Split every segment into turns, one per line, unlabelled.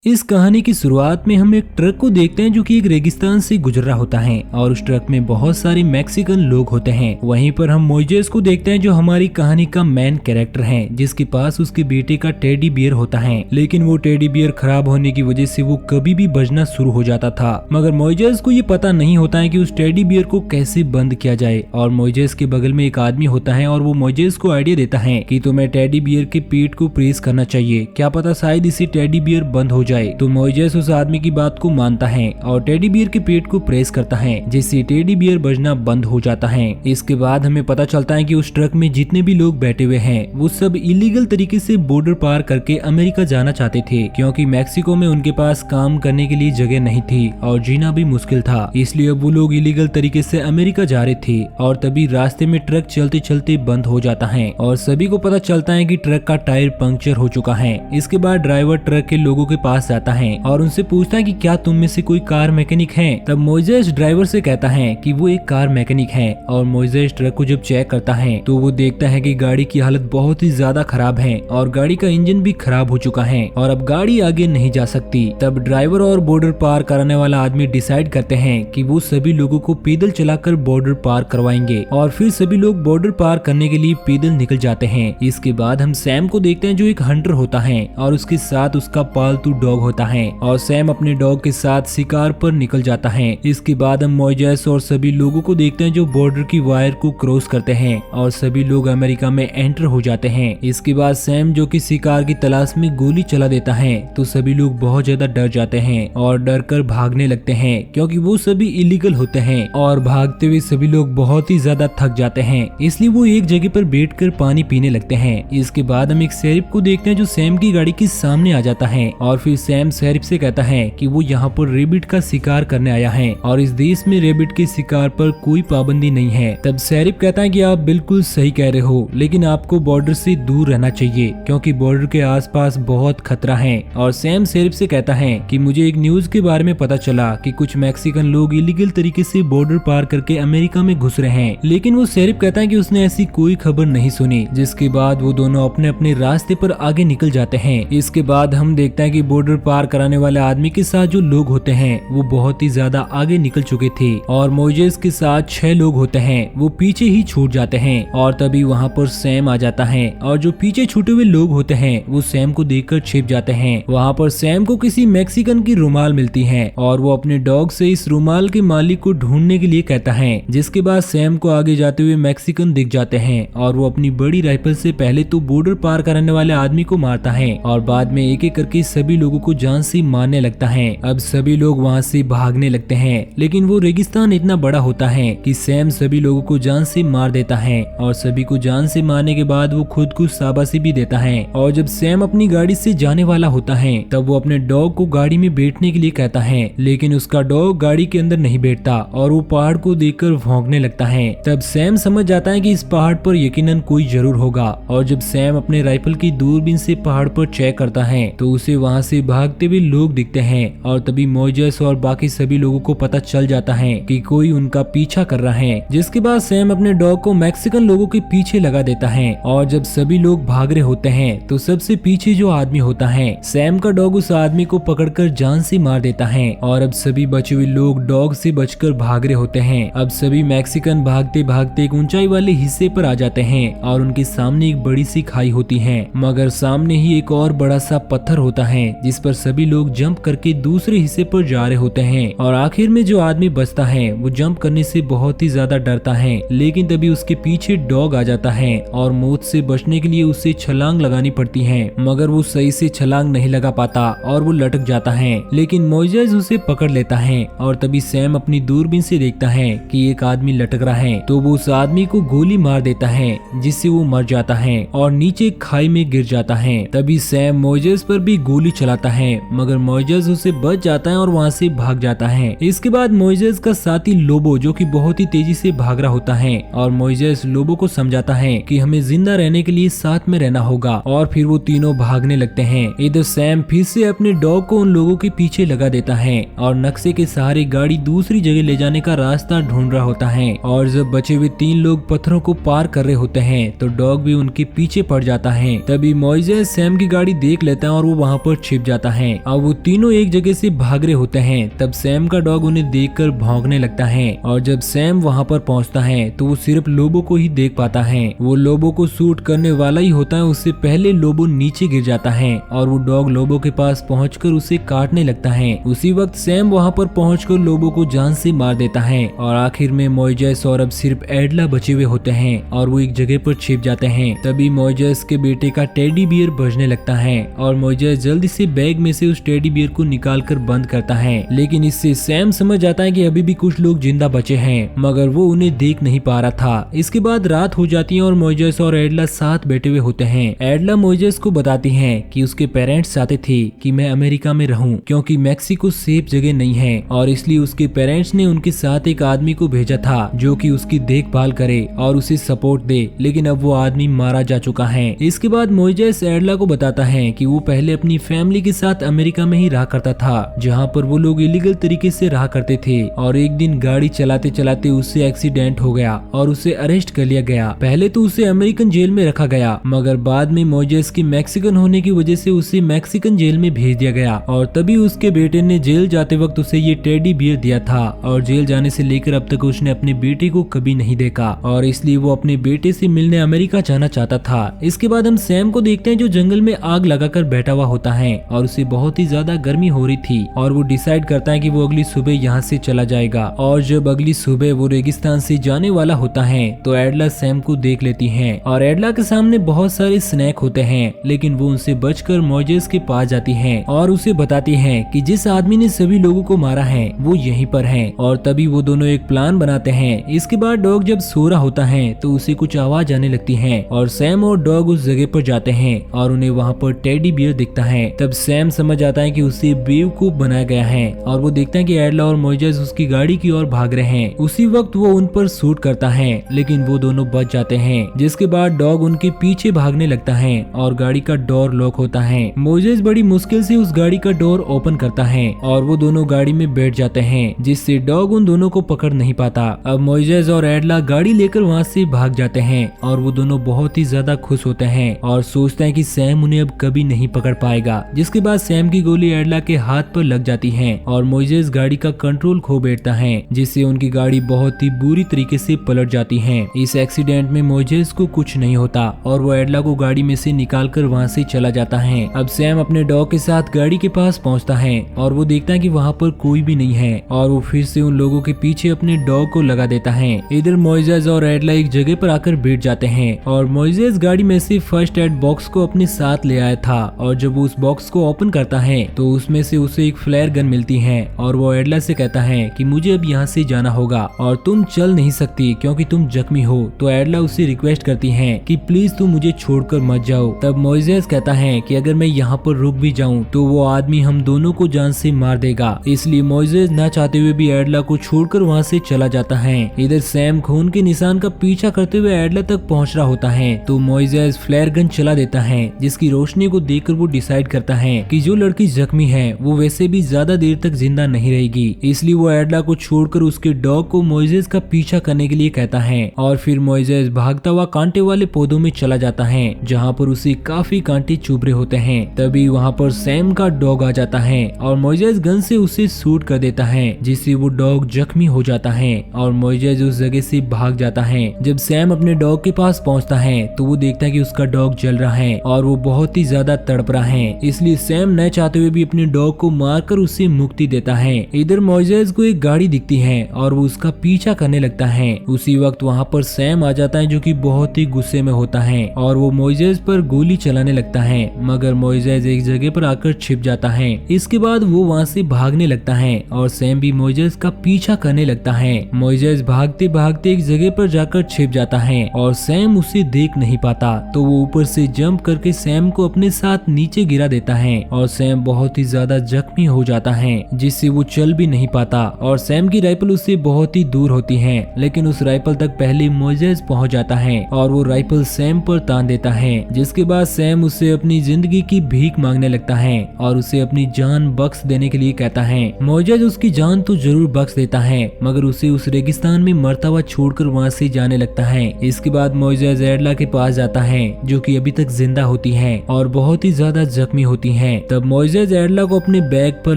इस कहानी की शुरुआत में हम एक ट्रक को देखते हैं जो कि एक रेगिस्तान से गुजर रहा होता है और उस ट्रक में बहुत सारे मैक्सिकन लोग होते हैं। वहीं पर हम मोइजेस को देखते हैं जो हमारी कहानी का मेन कैरेक्टर है, जिसके पास उसके बेटे का टेडी बियर होता है। लेकिन वो टेडी बियर खराब होने की वजह से वो कभी भी बजना शुरू हो जाता था, मगर मोइजेस को ये पता नहीं होता है कि उस टेडी बियर को कैसे बंद किया जाए। और मोइजेस के बगल में एक आदमी होता है और वो मोइजेस को आइडिया देता है कि तुम्हें टेडी बियर के पेट को प्रेस करना चाहिए, क्या पता शायद इसे टेडी बियर बंद हो जाए। तो मोइजेस उस आदमी की बात को मानता है और टेडी बियर के पेट को प्रेस करता है, जिससे टेडी बियर बजना बंद हो जाता है। इसके बाद हमें पता चलता है कि उस ट्रक में जितने भी लोग बैठे हुए हैं वो सब इलीगल तरीके से बॉर्डर पार करके अमेरिका जाना चाहते थे, क्योंकि मैक्सिको में उनके पास काम करने के लिए जगह नहीं थी और जीना भी मुश्किल था। इसलिए अब वो लोग इलीगल तरीके से अमेरिका जा रहे थे और तभी रास्ते में ट्रक चलते चलते बंद हो जाता है और सभी को पता चलता है कि ट्रक का टायर पंक्चर हो चुका है। इसके बाद ड्राइवर ट्रक के लोगों के पास जाता है और उनसे पूछता है कि क्या तुम में से कोई कार मैकेनिक है। तब मोइजेस ड्राइवर से कहता है कि वो एक कार मैकेनिक है और मोइजेस ट्रक को जब चेक करता है तो वो देखता है कि गाड़ी की हालत बहुत ही ज्यादा खराब है और गाड़ी का इंजन भी खराब हो चुका है और अब गाड़ी आगे नहीं जा सकती। तब ड्राइवर और बॉर्डर पार कराने वाला आदमी डिसाइड करते हैं कि वो सभी लोगों को पैदल चलाकर बॉर्डर पार करवाएंगे और फिर सभी लोग बॉर्डर पार करने के लिए पैदल निकल जाते हैं। इसके बाद हम सैम को देखते हैं जो एक हंटर होता है और उसके साथ उसका पालतू डॉग होता है और सैम अपने डॉग के साथ शिकार पर निकल जाता है। इसके बाद हम मोइजेस और सभी लोगों को देखते हैं जो बॉर्डर की वायर को क्रॉस करते हैं और सभी लोग अमेरिका में एंटर हो जाते हैं। इसके बाद सैम जो कि शिकार की तलाश में गोली चला देता है तो सभी लोग बहुत ज्यादा डर जाते हैं और डर कर भागने लगते हैं, क्योंकि वो सभी इलीगल होते हैं और भागते हुए सभी लोग बहुत ही ज्यादा थक जाते हैं, इसलिए वो एक जगह पर बैठकर पानी पीने लगते हैं। इसके बाद हम एक शेरिफ को देखते हैं जो सैम की गाड़ी के सामने आ जाता है और फिर सैम शेरिफ से कहता है कि वो यहाँ पर रेबिट का शिकार करने आया है और इस देश में रेबिट के शिकार पर कोई पाबंदी नहीं है। तब शेरिफ कहता है कि आप बिल्कुल सही कह रहे हो, लेकिन आपको बॉर्डर से दूर रहना चाहिए क्योंकि बॉर्डर के आसपास बहुत खतरा है। और सैम शेरिफ से कहता है कि मुझे एक न्यूज के बारे में पता चला कि कुछ मैक्सिकन लोग इलीगल तरीके से बॉर्डर पार करके अमेरिका में घुस रहे हैं, लेकिन वो शेरिफ कहता है कि उसने ऐसी कोई खबर नहीं सुनी। जिसके बाद वो दोनों अपने अपने रास्ते पर आगे निकल जाते हैं। इसके बाद हम देखते हैं कि बॉर्डर पार कराने वाले आदमी के साथ जो लोग होते हैं वो बहुत ही ज्यादा आगे निकल चुके थे और मोइजेस के साथ 6 लोग होते हैं वो पीछे ही छूट जाते हैं और तभी वहाँ पर सैम आ जाता है और जो पीछे छूटे हुए लोग होते हैं वो सैम को देखकर छिप जाते हैं। वहाँ पर सैम को किसी मैक्सिकन की रुमाल मिलती है और वो अपने डॉग से इस रुमाल के मालिक को ढूंढने के लिए कहता है। जिसके बाद सैम को आगे जाते हुए मैक्सिकन दिख जाते हैं और वो अपनी बड़ी राइफल से पहले तो बॉर्डर पार कराने वाले आदमी को मारता है और बाद में एक एक करके सभी लोगों को जान से मारने लगता है। अब सभी लोग वहाँ से भागने लगते हैं, लेकिन वो रेगिस्तान इतना बड़ा होता है कि सैम सभी लोगों को जान से मार देता है और सभी को जान से मारने के बाद वो खुद को शाबाशी भी देता है। और जब सैम अपनी गाड़ी से जाने वाला होता है तब वो अपने डॉग को गाड़ी में बैठने के लिए कहता है, लेकिन उसका डॉग गाड़ी के अंदर नहीं बैठता और वो पहाड़ को देखकर भौंकने लगता है। तब सैम समझ जाता है कि इस पहाड़ पर यकीनन कोई जरूर होगा और जब सैम अपने राइफल की दूरबीन से पहाड़ पर चेक करता है तो उसे वहाँ से भागते हुए लोग दिखते हैं और तभी मोइजेस और बाकी सभी लोगों को पता चल जाता है कि कोई उनका पीछा कर रहा है। जिसके बाद सैम अपने डॉग को मैक्सिकन लोगों के पीछे लगा देता है और जब सभी लोग भाग रहे होते हैं तो सबसे पीछे जो आदमी होता है सैम का डॉग उस आदमी को पकड़कर जान से मार देता है और अब सभी बचे हुए लोग डॉग से बचकर भाग रहे होते हैं। अब सभी मैक्सिकन भागते भागते एक ऊंचाई वाले हिस्से पर आ जाते हैं और उनके सामने एक बड़ी सी खाई होती है, मगर सामने ही एक और बड़ा सा पत्थर होता है जिस पर सभी लोग जंप करके दूसरे हिस्से पर जा रहे होते हैं। और आखिर में जो आदमी बचता है वो जंप करने से बहुत ही ज्यादा डरता है, लेकिन तभी उसके पीछे डॉग आ जाता है और मौत से बचने के लिए उसे छलांग लगानी पड़ती है, मगर वो सही से छलांग नहीं लगा पाता और वो लटक जाता है। लेकिन मोइजेस उसे पकड़ लेता है और तभी सैम अपनी दूरबीन से देखता है कि एक आदमी लटक रहा है तो वो उस आदमी को गोली मार देता है जिससे वो मर जाता है और नीचे खाई में गिर जाता है। तभी सैम मोइजेस पर भी गोली चलाता है, मगर मोइजेस उसे बच जाता है और वहाँ से भाग जाता है। इसके बाद मोइजेस का साथी लोबो जो कि बहुत ही तेजी से भाग रहा होता है और मोइजेस लोबो को समझाता है कि हमें जिंदा रहने के लिए साथ में रहना होगा और फिर वो तीनों भागने लगते हैं। इधर सैम फिर से अपने डॉग को उन लोगों के पीछे लगा देता है और नक्शे के सहारे गाड़ी दूसरी जगह ले जाने का रास्ता ढूंढ रहा होता है और जब बचे हुए 3 लोग पत्थरों को पार कर रहे होते हैं तो डॉग भी उनके पीछे पड़ जाता है। तभी मोइजेस सैम की गाड़ी देख लेता है और वो वहाँ पर छिप जाता है। अब वो तीनों एक जगह से भाग रहे होते हैं। तब सैम का डॉग उन्हें देखकर भौंकने लगता है और जब सैम वहाँ पर पहुँचता है तो वो सिर्फ लोबो को ही देख पाता है। वो लोबो को शूट करने वाला ही होता है, उससे पहले लोबो नीचे गिर जाता है और वो डॉग लोबो के पास पहुंचकर उसे काटने लगता है। उसी वक्त सैम वहां पर पहुंचकर लोबो को जान से मार देता है और आखिर में मोइजेस और अब सिर्फ एडला बचे हुए होते हैं और वो एक जगह पर छिप जाते हैं। तभी मोइजेस के बेटे का टेडी बियर बजने लगता है और मोइजेस जल्दी से बैग में से उस टेडी बियर को निकाल कर बंद करता है, लेकिन इससे सैम समझ जाता है कि अभी भी कुछ लोग जिंदा बचे हैं, मगर वो उन्हें देख नहीं पा रहा था। इसके बाद रात हो जाती है और मोइजेस और एडला साथ बैठे हुए होते हैं। एडला मोइजेस को बताती है कि उसके पेरेंट्स चाहते थे कि मैं अमेरिका में रहूं क्योंकि मैक्सिको सेफ जगह नहीं है और इसलिए उसके पेरेंट्स ने उनके साथ एक आदमी को भेजा था जो कि उसकी देखभाल करे और उसे सपोर्ट दे, लेकिन अब वो आदमी मारा जा चुका है। इसके बाद मोइजेस एडला को बताता है कि वो पहले अपनी फैमिली के साथ अमेरिका में ही रहा करता था, जहाँ पर वो लोग इलीगल तरीके से रहा करते थे और एक दिन गाड़ी चलाते चलाते उससे एक्सीडेंट हो गया और उसे अरेस्ट कर लिया गया। पहले तो उसे अमेरिकन जेल में रखा गया, मगर बाद में मोइजेस की मैक्सिकन होने की वजह से उसे मैक्सिकन जेल में भेज दिया गया और तभी उसके बेटे ने जेल जाते वक्त उसे ये टेडी बियर दिया था और जेल जाने से लेकर अब तक उसने अपने बेटे को कभी नहीं देखा और इसलिए वो अपने बेटे से मिलने अमेरिका जाना चाहता था। इसके बाद हम सैम को देखते हैं जो जंगल में आग लगाकर बैठा हुआ होता है और उसे बहुत ही ज्यादा गर्मी हो रही थी और वो डिसाइड करता है कि वो अगली सुबह यहाँ से चला जाएगा। और जब अगली सुबह वो रेगिस्तान से जाने वाला होता है तो एडला सैम को देख लेती है और एडला के सामने बहुत सारे स्नैक होते हैं, लेकिन वो उनसे बचकर मोइजेस के पास जाती है और उसे बताती है कि जिस आदमी ने सभी लोगों को मारा है वो यहीं पर है और तभी वो दोनों एक प्लान बनाते हैं। इसके बाद डॉग जब सो रहा होता है तो उसे कुछ आवाज आने लगती है और सैम और डॉग उस जगह पर जाते हैं और उन्हें वहाँ पर टेडी बियर दिखता है। तब सैम समझ आता है कि उसे बेवकूफ बनाया गया है और वो देखता है कि एडला और मोइजेस उसकी गाड़ी की ओर भाग रहे हैं। उसी वक्त वो उन पर शूट करता है, लेकिन वो दोनों बच जाते हैं। जिसके बाद डॉग उनके पीछे भागने लगता है और गाड़ी का डोर लॉक होता है। मोइजेस बड़ी मुश्किल से उस गाड़ी का डोर ओपन करता है और वो दोनों गाड़ी में बैठ जाते हैं, जिससे डॉग उन दोनों को पकड़ नहीं पाता। अब मोइजेस और एडला गाड़ी लेकर वहाँ से भाग जाते हैं और वो दोनों बहुत ही ज्यादा खुश होते हैं और सोचते हैं कि सैम उन्हें अब कभी नहीं पकड़ पाएगा। जिसके बाद सैम की गोली एडला के हाथ पर लग जाती है और मोइजेस गाड़ी का कंट्रोल खो बैठता है, जिससे उनकी गाड़ी बहुत ही बुरी तरीके से पलट जाती है। इस एक्सीडेंट में मोइजेस को कुछ नहीं होता और वो एडला को गाड़ी में से निकालकर वहाँ से चला जाता है। अब सैम अपने डॉग के साथ गाड़ी के पास पहुँचता है और वो देखता है कि वहाँ पर कोई भी नहीं है और वो फिर से उन लोगों के पीछे अपने डॉग को लगा देता है। इधर मोइजेस और एडला एक जगह पर आकर बैठ जाते हैं और मोइजेस गाड़ी में से फर्स्ट एड बॉक्स को अपने साथ ले आया था और जब वो उस बॉक्स को ओपन करता है तो उसमें से उसे एक फ्लेयर गन मिलती है और वो एडला से कहता है कि मुझे अब यहाँ से जाना होगा और तुम चल नहीं सकती क्योंकि तुम जख्मी हो। तो एडला उससे रिक्वेस्ट करती है कि प्लीज तुम मुझे छोड़कर मत जाओ। तब मोइजेस कहता है कि अगर मैं यहाँ पर रुक भी जाऊँ तो वो आदमी हम दोनों को जान से मार देगा, इसलिए मोइजेस न चाहते हुए भी एडला को छोड़कर वहाँ से चला जाता है। इधर सैम खून के निशान का पीछा करते हुए एडला तक पहुँच रहा होता है तो मोइजेस फ्लेयर गन चला देता है, जिसकी रोशनी को देखकर वो डिसाइड करता है कि जो लड़की जख्मी है वो वैसे भी ज्यादा देर तक जिंदा नहीं रहेगी, इसलिए वो एडला को छोड़कर उसके डॉग को मोइजेस का पीछा करने के लिए कहता है और फिर मोइजेस भागता हुआ कांटे वाले पौधों में चला जाता है जहाँ पर उसे काफी कांटे चुभ रहे होते हैं। तभी वहाँ पर सैम का डॉग आ जाता है और मोइजेस गन से उसे शूट कर देता है, जिससे वो डॉग जख्मी हो जाता है और मोइजेस उस जगह से भाग जाता है। जब सैम अपने डॉग के पास पहुँचता है तो वो देखता है कि उसका डॉग जल रहा है और वो बहुत ही ज्यादा तड़प रहा है, इसलिए सैम न चाहते हुए भी अपने डॉग को मारकर उसे मुक्ति देता है। इधर मोइजेस को एक गाड़ी दिखती है और वो उसका पीछा करने लगता है। उसी वक्त वहाँ पर सैम आ जाता है जो कि बहुत ही गुस्से में होता है और वो मोइजेस पर गोली चलाने लगता है, मगर मोइजेस एक जगह पर आकर छिप जाता है। इसके बाद वो वहाँ से भागने लगता है और सैम भी मोइजेस का पीछा करने लगता है। मोइजेस भागते भागते एक जगह पर जाकर छिप जाता है और सैम उसे देख नहीं पाता तो वो ऊपर से जंप करके सैम को अपने साथ नीचे गिरा देता है और सैम बहुत ही ज्यादा जख्मी हो जाता है, जिससे वो चल भी नहीं पाता और सैम की राइफल उससे बहुत ही दूर होती है, लेकिन उस राइफल तक पहले मोइजेस पहुंच जाता है और वो राइफल सैम पर तान देता है। जिसके बाद सैम उससे अपनी जिंदगी की भीख मांगने लगता है और उसे अपनी जान बख्श देने के लिए कहता है। मोइजेस उसकी जान तो जरूर बख्श देता है, मगर उसे उस रेगिस्तान में मरता हुआ छोड़कर वहाँ से जाने लगता है। इसके बाद मोइजेस एडला के पास जाता है जो कि अभी तक जिंदा होती है और बहुत ही ज्यादा जख्मी होती है। तब मोइजेस एडला को अपने बैग पर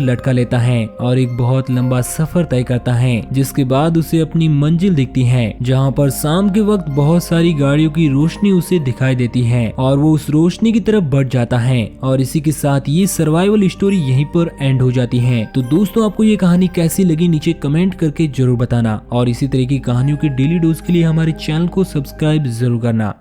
लटका लेता है और एक बहुत लंबा सफर तय करता है, जिसके बाद उसे अपनी मंजिल दिखती है, जहाँ पर शाम के वक्त बहुत सारी गाड़ियों की रोशनी उसे दिखाई देती है और वो उस रोशनी की तरफ बढ़ जाता है। और इसी के साथ ये सर्वाइवल स्टोरी यहीं पर एंड हो जाती है। तो दोस्तों, आपको ये कहानी कैसी लगी नीचे कमेंट करके जरूर बताना और इसी तरह की कहानियों के डेली डोज के लिए हमारे चैनल को सब्सक्राइब जरूर करना।